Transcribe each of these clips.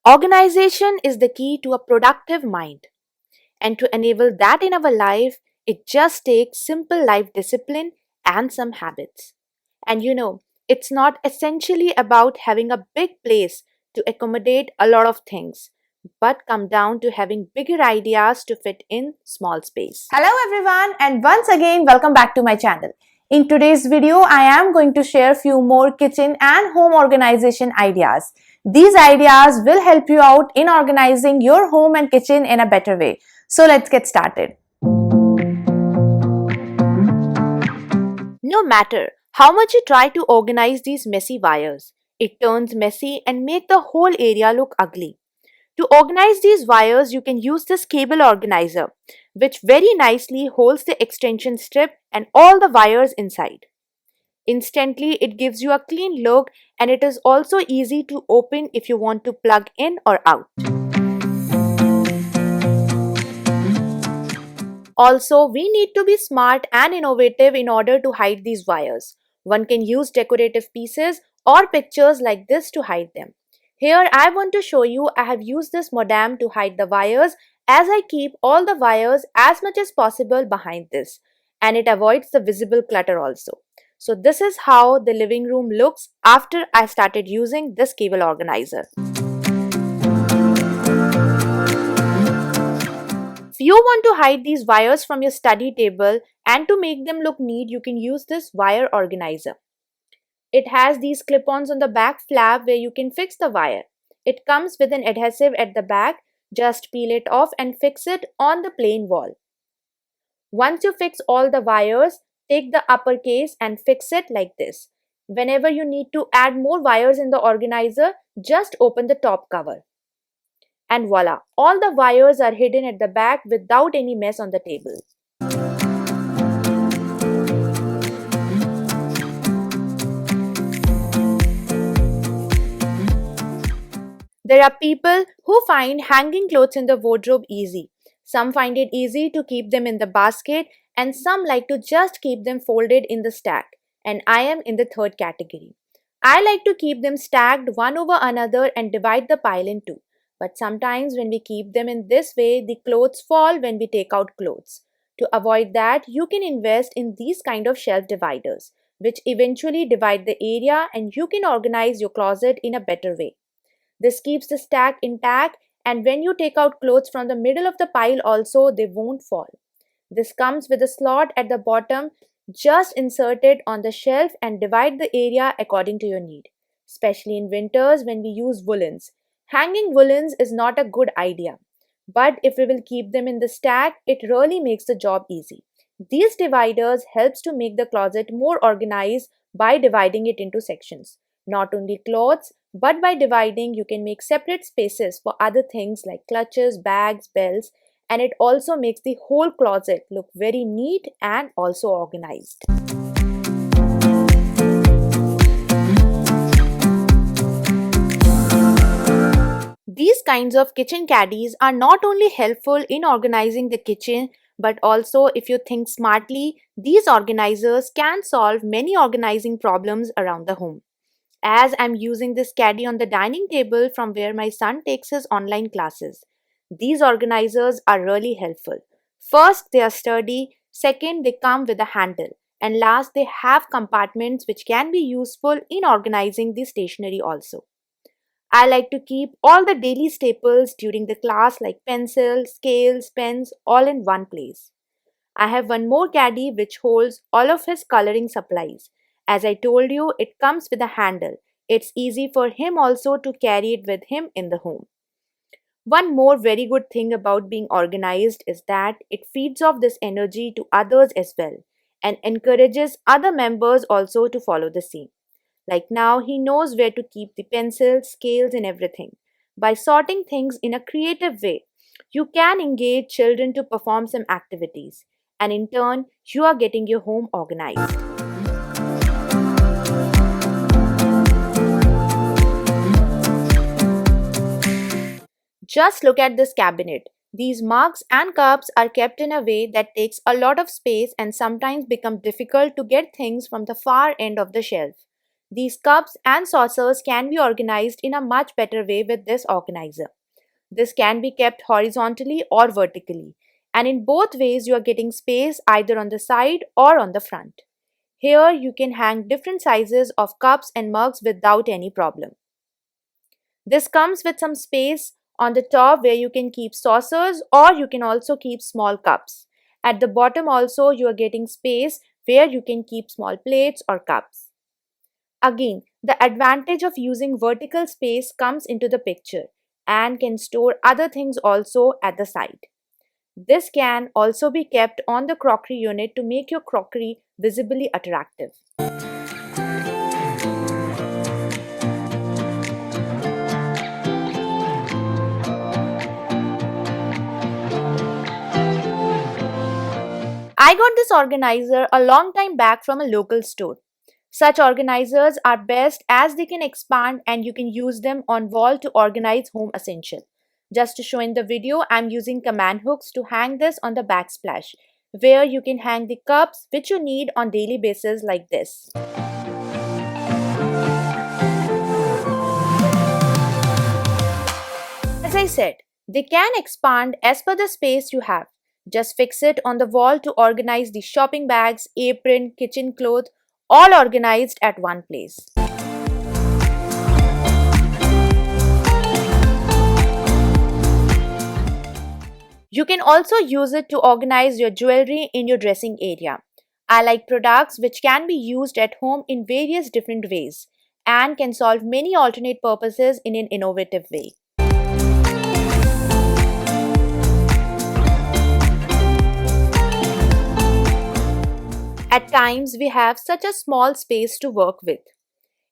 Organization is the key to a productive mind. And to enable that in our life, it just takes simple life discipline and some habits. And it's not essentially about having a big place to accommodate a lot of things, but come down to having bigger ideas to fit in small space. Hello everyone and once again welcome back to my channel. In today's video, I am going to share few more kitchen and home organization ideas. These ideas will help you out in organizing your home and kitchen in a better way. So let's get started. No matter how much you try to organize these messy wires, it turns messy and make the whole area look ugly. To organize these wires, you can use this cable organizer, which very nicely holds the extension strip and all the wires inside. Instantly, it gives you a clean look and it is also easy to open if you want to plug in or out. Also, we need to be smart and innovative in order to hide these wires. One can use decorative pieces or pictures like this to hide them. Here I want to show you I have used this modem to hide the wires as I keep all the wires as much as possible behind this, and it avoids the visible clutter also. So this is how the living room looks after I started using this cable organizer. If you want to hide these wires from your study table and to make them look neat, you can use this wire organizer. It has these clip-ons on the back flap where you can fix the wire. It comes with an adhesive at the back. Just peel it off and fix it on the plain wall. Once you fix all the wires, take the upper case and fix it like this. Whenever you need to add more wires in the organizer, just open the top cover. And voila, all the wires are hidden at the back without any mess on the table. There are people who find hanging clothes in the wardrobe easy. Some find it easy to keep them in the basket and some like to just keep them folded in the stack. And I am in the third category. I like to keep them stacked one over another and divide the pile in two. But sometimes when we keep them in this way, the clothes fall when we take out clothes. To avoid that, you can invest in these kind of shelf dividers, which eventually divide the area and you can organize your closet in a better way. This keeps the stack intact, and when you take out clothes from the middle of the pile also, they won't fall. This comes with a slot at the bottom. Just insert it on the shelf and divide the area according to your need, especially in winters when we use woolens. Hanging woolens is not a good idea, but if we will keep them in the stack, it really makes the job easy. These dividers helps to make the closet more organized by dividing it into sections. Not only clothes, but by dividing you can make separate spaces for other things like clutches, bags, belts, and it also makes the whole closet look very neat and also organized. These kinds of kitchen caddies are not only helpful in organizing the kitchen, but also if you think smartly, these organizers can solve many organizing problems around the home. As I'm using this caddy on the dining table from where my son takes his online classes, these organizers are really helpful. First, they are sturdy. Second, they come with a handle. And last, they have compartments which can be useful in organizing the stationery also. I like to keep all the daily staples during the class like pencils, scales, pens all in one place. I have one more caddy which holds all of his coloring supplies. As I told you, it comes with a handle. It's easy for him also to carry it with him in the home. One more very good thing about being organized is that it feeds off this energy to others as well and encourages other members also to follow the same. Like now, he knows where to keep the pencils, scales, and everything. By sorting things in a creative way, you can engage children to perform some activities, and in turn, you are getting your home organized. Just look at this cabinet. These mugs and cups are kept in a way that takes a lot of space and sometimes become difficult to get things from the far end of the shelf. These cups and saucers can be organized in a much better way with this organizer. This can be kept horizontally or vertically, and in both ways you are getting space either on the side or on the front. Here you can hang different sizes of cups and mugs without any problem. This comes with some space on the top where you can keep saucers or you can also keep small cups. At the bottom also you are getting space where you can keep small plates or cups. Again, the advantage of using vertical space comes into the picture and can store other things also at the side. This can also be kept on the crockery unit to make your crockery visibly attractive. I got this organizer a long time back from a local store. Such organizers are best as they can expand and you can use them on wall to organize home essential. Just to show in the video, I'm using command hooks to hang this on the backsplash, where you can hang the cups which you need on daily basis like this. As I said, they can expand as per the space you have. Just fix it on the wall to organize the shopping bags, apron, kitchen cloth, all organized at one place. You can also use it to organize your jewelry in your dressing area. I like products which can be used at home in various different ways and can solve many alternate purposes in an innovative way. At times, we have such a small space to work with.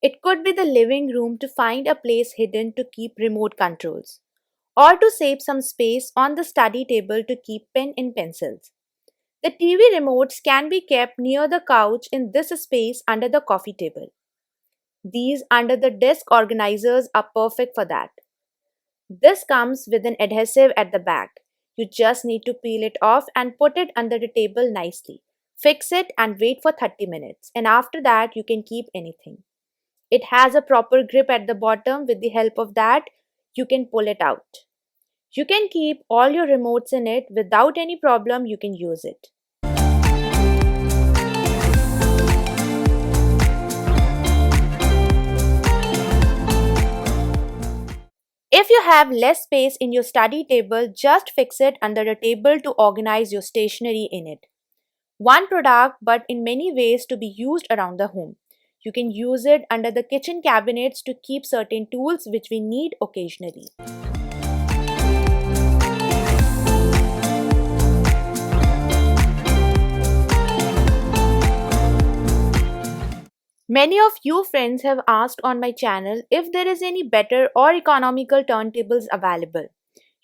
It could be the living room to find a place hidden to keep remote controls, or to save some space on the study table to keep pen and pencils. The TV remotes can be kept near the couch in this space under the coffee table. These under the desk organizers are perfect for that. This comes with an adhesive at the back. You just need to peel it off and put it under the table nicely. Fix it and wait for 30 minutes, and after that you can keep anything. It has a proper grip at the bottom. With the help of that, you can pull it out. You can keep all your remotes in it without any problem. You can use it. If you have less space in your study table, just fix it under the table to organize your stationery in it. One product, but in many ways to be used around the home. You can use it under the kitchen cabinets to keep certain tools which we need occasionally. Many of you friends have asked on my channel if there is any better or economical turntables available.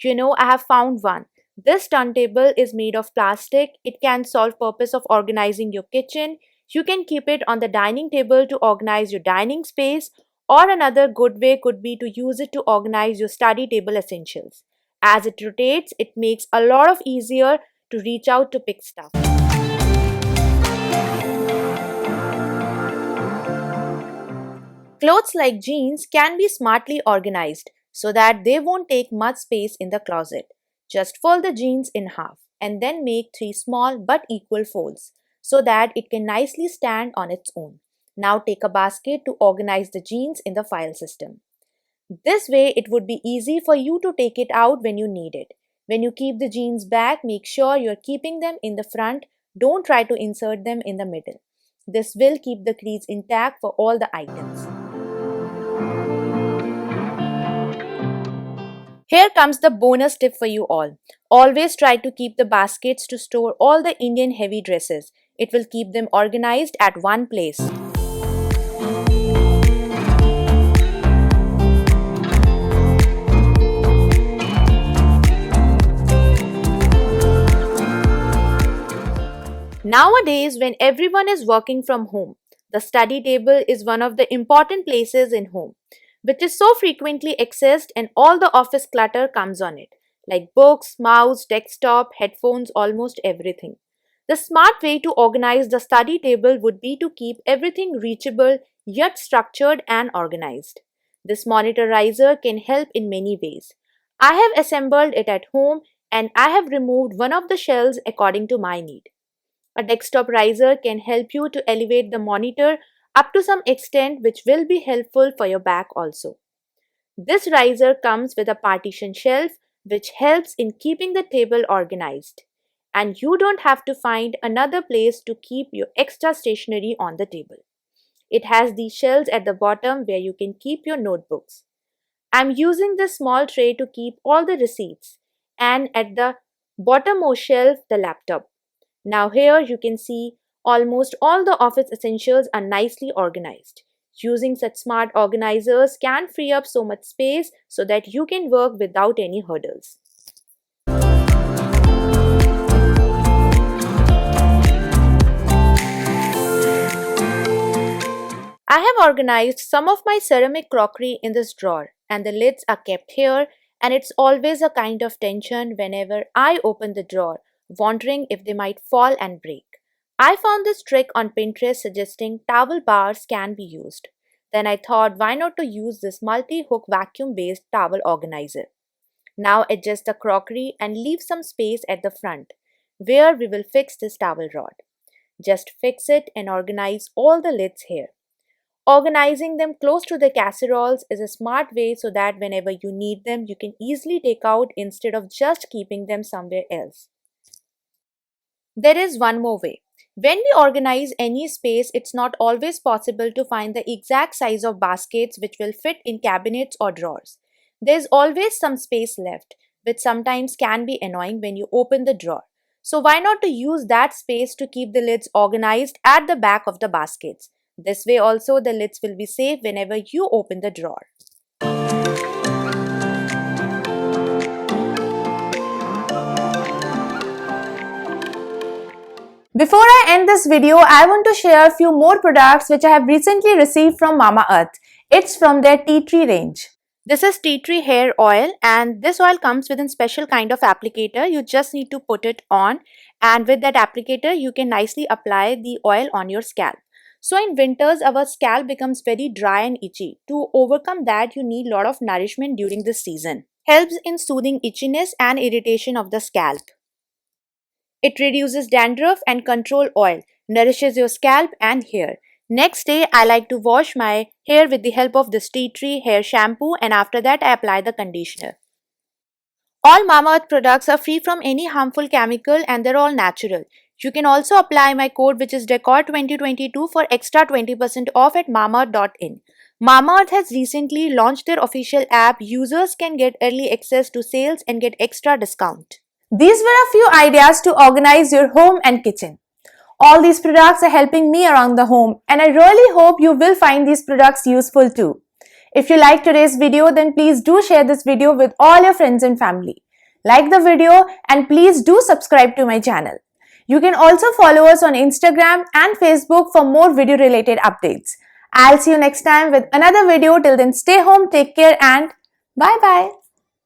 You know, I have found one. This turntable is made of plastic. It can solve purpose of organizing your kitchen. You can keep it on the dining table to organize your dining space, or another good way could be to use it to organize your study table essentials. As it rotates, it makes a lot of easier to reach out to pick stuff. Clothes like jeans can be smartly organized so that they won't take much space in the closet. Just fold the jeans in half and then make 3 small but equal folds so that it can nicely stand on its own. Now take a basket to organize the jeans in the file system. This way it would be easy for you to take it out when you need it. When you keep the jeans back, make sure you're keeping them in the front. Don't try to insert them in the middle. This will keep the crease intact for all the items. Here comes the bonus tip for you all. Always try to keep the baskets to store all the Indian heavy dresses. It will keep them organized at one place. Nowadays, when everyone is working from home, the study table is one of the important places in home, which is so frequently accessed, and all the office clutter comes on it, like books, mouse, desktop, headphones, almost everything. The smart way to organize the study table would be to keep everything reachable, yet structured and organized. This monitor riser can help in many ways. I have assembled it at home and I have removed one of the shelves according to my need. A desktop riser can help you to elevate the monitor up to some extent, which will be helpful for your back also. This riser comes with a partition shelf which helps in keeping the table organized. And you don't have to find another place to keep your extra stationery on the table. It has these shelves at the bottom where you can keep your notebooks. I'm using this small tray to keep all the receipts, and at the bottommost shelf the laptop. Now here you can see almost all the office essentials are nicely organized. Using such smart organizers can free up so much space so that you can work without any hurdles. I have organized some of my ceramic crockery in this drawer, and the lids are kept here, and it's always a kind of tension whenever I open the drawer, wondering if they might fall and break. I found this trick on Pinterest suggesting towel bars can be used. Then I thought, why not to use this multi-hook vacuum-based towel organizer. Now adjust the crockery and leave some space at the front, where we will fix this towel rod. Just fix it and organize all the lids here. Organizing them close to the casseroles is a smart way so that whenever you need them, you can easily take out instead of just keeping them somewhere else. There is one more way. When we organize any space, it's not always possible to find the exact size of baskets which will fit in cabinets or drawers. There's always some space left, which sometimes can be annoying when you open the drawer. So why not to use that space to keep the lids organized at the back of the baskets? This way also the lids will be safe whenever you open the drawer. Before I end this video, I want to share a few more products which I have recently received from Mamaearth. It's from their tea tree range. This is tea tree hair oil, and this oil comes with a special kind of applicator. You just need to put it on, and with that applicator you can nicely apply the oil on your scalp. So in winters, our scalp becomes very dry and itchy. To overcome that, you need a lot of nourishment during this season. Helps in soothing itchiness and irritation of the scalp. It reduces dandruff and control oil, nourishes your scalp and hair. Next day, I like to wash my hair with the help of this tea tree hair shampoo, and after that I apply the conditioner. All Mamaearth products are free from any harmful chemical and they're all natural. You can also apply my code, which is Decor 2022, for extra 20% off at mamaearth.in. Mamaearth has recently launched their official app. Users can get early access to sales and get extra discount. These were a few ideas to organize your home and kitchen. All these products are helping me around the home, and I really hope you will find these products useful too. If you like today's video, then please do share this video with all your friends and family. Like the video and please do subscribe to my channel. You can also follow us on Instagram and Facebook for more video related updates. I'll see you next time with another video. Till then, stay home, take care, and bye bye.